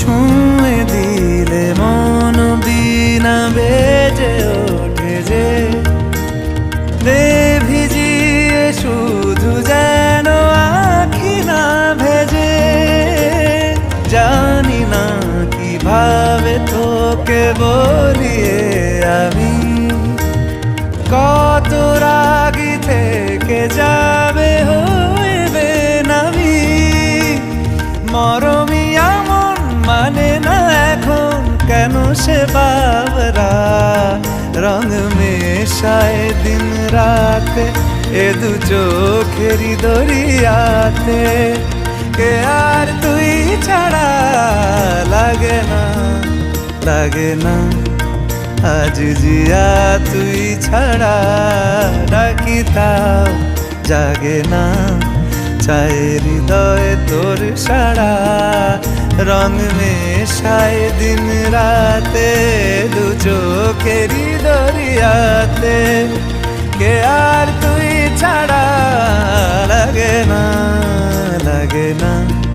ছুঁয়ে দিলে মন বিনা বেজে ওঠে যে দে ভিজিয়ে শুধু যেন আখি না ভেজে। জানি না কিভাবে তোকে বলিয়ে আমি কত রাগি থেকে যাবে হইবে নামি। মরমি এমন মানে না এখন কেন সে বাবরা রং মেশায় দিন রাতে এ দু চোখেরই দরিয়াতে। কে আর তুই ছাড়া লাগে না লাগে না আজ জিয়া তুই ছাড়া ডাকি তাও জাগে না। চায় হৃদয় তোর সারা রং মেশায় দিন রাতে দু চোখেরই দরিয়াতে।